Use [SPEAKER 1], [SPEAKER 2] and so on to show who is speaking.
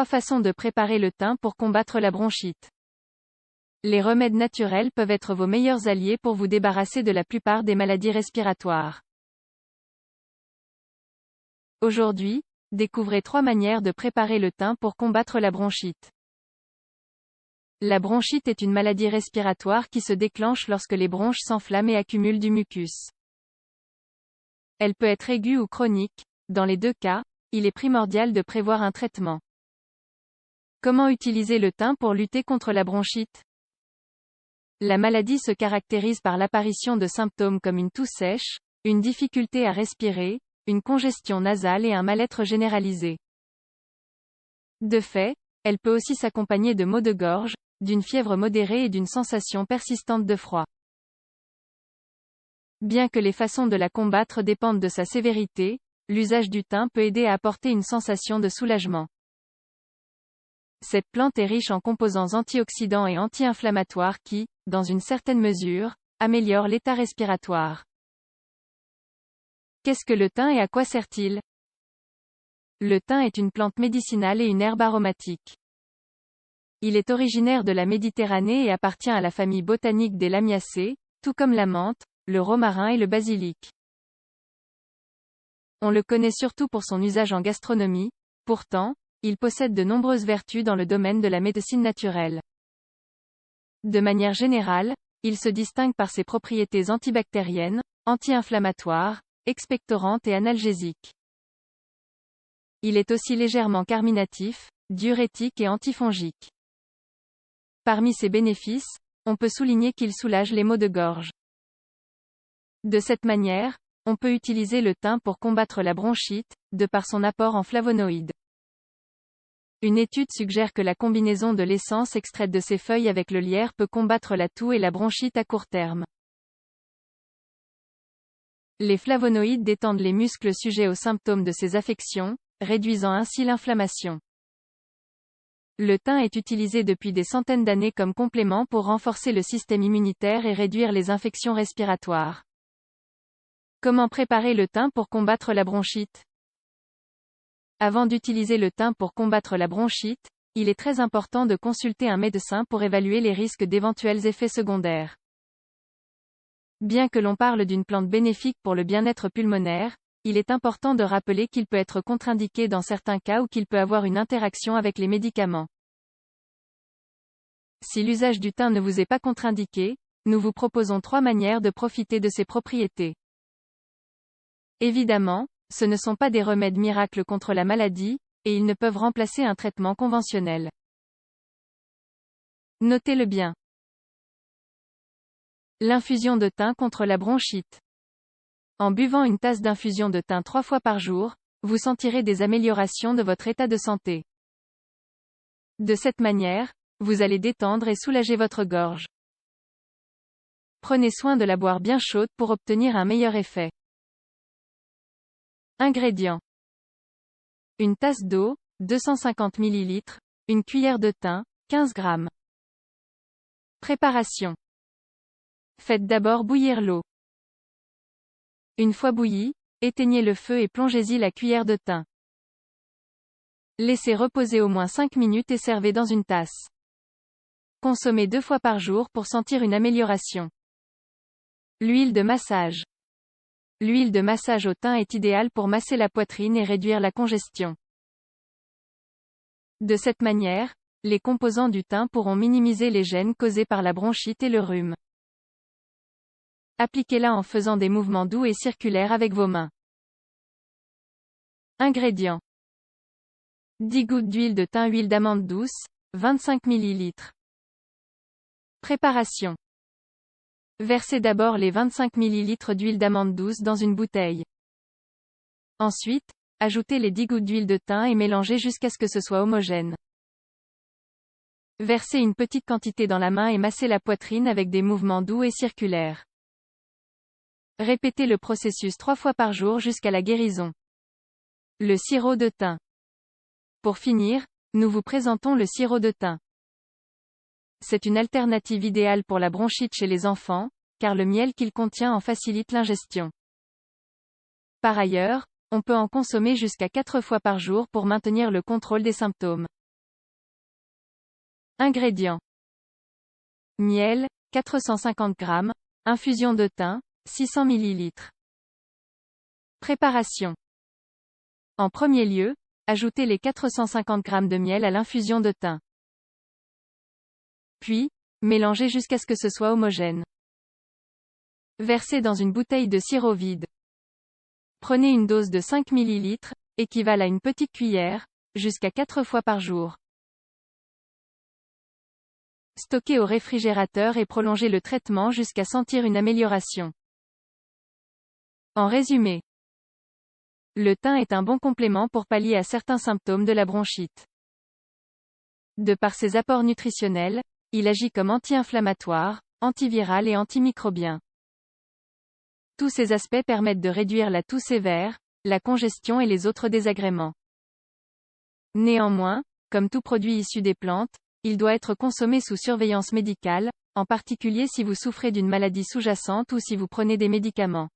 [SPEAKER 1] 3 façons de préparer le thym pour combattre la bronchite. Les remèdes naturels peuvent être vos meilleurs alliés pour vous débarrasser de la plupart des maladies respiratoires. Aujourd'hui, découvrez 3 manières de préparer le thym pour combattre la bronchite. La bronchite est une maladie respiratoire qui se déclenche lorsque les bronches s'enflamment et accumulent du mucus. Elle peut être aiguë ou chronique. Dans les deux cas, il est primordial de prévoir un traitement. Comment utiliser le thym pour lutter contre la bronchite? La maladie se caractérise par l'apparition de symptômes comme une toux sèche, une difficulté à respirer, une congestion nasale et un mal-être généralisé. De fait, elle peut aussi s'accompagner de maux de gorge, d'une fièvre modérée et d'une sensation persistante de froid. Bien que les façons de la combattre dépendent de sa sévérité, l'usage du thym peut aider à apporter une sensation de soulagement. Cette plante est riche en composants antioxydants et anti-inflammatoires qui, dans une certaine mesure, améliorent l'état respiratoire. Qu'est-ce que le thym et à quoi sert-il? Le thym est une plante médicinale et une herbe aromatique. Il est originaire de la Méditerranée et appartient à la famille botanique des Lamiacées, tout comme la menthe, le romarin et le basilic. On le connaît surtout pour son usage en gastronomie, pourtant, il possède de nombreuses vertus dans le domaine de la médecine naturelle. De manière générale, il se distingue par ses propriétés antibactériennes, anti-inflammatoires, expectorantes et analgésiques. Il est aussi légèrement carminatif, diurétique et antifongique. Parmi ses bénéfices, on peut souligner qu'il soulage les maux de gorge. De cette manière, on peut utiliser le thym pour combattre la bronchite, de par son apport en flavonoïdes. Une étude suggère que la combinaison de l'essence extraite de ses feuilles avec le lierre peut combattre la toux et la bronchite à court terme. Les flavonoïdes détendent les muscles sujets aux symptômes de ces affections, réduisant ainsi l'inflammation. Le thym est utilisé depuis des centaines d'années comme complément pour renforcer le système immunitaire et réduire les infections respiratoires. Comment préparer le thym pour combattre la bronchite? Avant d'utiliser le thym pour combattre la bronchite, il est très important de consulter un médecin pour évaluer les risques d'éventuels effets secondaires. Bien que l'on parle d'une plante bénéfique pour le bien-être pulmonaire, il est important de rappeler qu'il peut être contre-indiqué dans certains cas ou qu'il peut avoir une interaction avec les médicaments. Si l'usage du thym ne vous est pas contre-indiqué, nous vous proposons 3 manières de profiter de ses propriétés. Évidemment, ce ne sont pas des remèdes miracles contre la maladie, et ils ne peuvent remplacer un traitement conventionnel. Notez-le bien. L'infusion de thym contre la bronchite. En buvant une tasse d'infusion de thym 3 fois par jour, vous sentirez des améliorations de votre état de santé. De cette manière, vous allez détendre et soulager votre gorge. Prenez soin de la boire bien chaude pour obtenir un meilleur effet. Ingrédients. Une tasse d'eau, 250 ml, une cuillère de thym, 15 g. Préparation. Faites d'abord bouillir l'eau. Une fois bouillie, éteignez le feu et plongez-y la cuillère de thym. Laissez reposer au moins 5 minutes et servez dans une tasse. Consommez 2 fois par jour pour sentir une amélioration. L'huile de massage. L'huile de massage au thym est idéale pour masser la poitrine et réduire la congestion. De cette manière, les composants du thym pourront minimiser les gênes causés par la bronchite et le rhume. Appliquez-la en faisant des mouvements doux et circulaires avec vos mains. Ingrédients. 10 gouttes d'huile de thym, huile d'amande douce, 25 ml. Préparation. Versez d'abord les 25 ml d'huile d'amande douce dans une bouteille. Ensuite, ajoutez les 10 gouttes d'huile de thym et mélangez jusqu'à ce que ce soit homogène. Versez une petite quantité dans la main et massez la poitrine avec des mouvements doux et circulaires. Répétez le processus 3 fois par jour jusqu'à la guérison. Le sirop de thym. Pour finir, nous vous présentons le sirop de thym. C'est une alternative idéale pour la bronchite chez les enfants, car le miel qu'il contient en facilite l'ingestion. Par ailleurs, on peut en consommer jusqu'à 4 fois par jour pour maintenir le contrôle des symptômes. Ingrédients. Miel, 450 g. Infusion de thym, 600 ml. Préparation. En premier lieu, ajoutez les 450 g de miel à l'infusion de thym. Puis, mélangez jusqu'à ce que ce soit homogène. Versez dans une bouteille de sirop vide. Prenez une dose de 5 ml, équivalent à une petite cuillère, jusqu'à 4 fois par jour. Stockez au réfrigérateur et prolongez le traitement jusqu'à sentir une amélioration. En résumé, le thym est un bon complément pour pallier à certains symptômes de la bronchite. De par ses apports nutritionnels, il agit comme anti-inflammatoire, antiviral et antimicrobien. Tous ces aspects permettent de réduire la toux sévère, la congestion et les autres désagréments. Néanmoins, comme tout produit issu des plantes, il doit être consommé sous surveillance médicale, en particulier si vous souffrez d'une maladie sous-jacente ou si vous prenez des médicaments.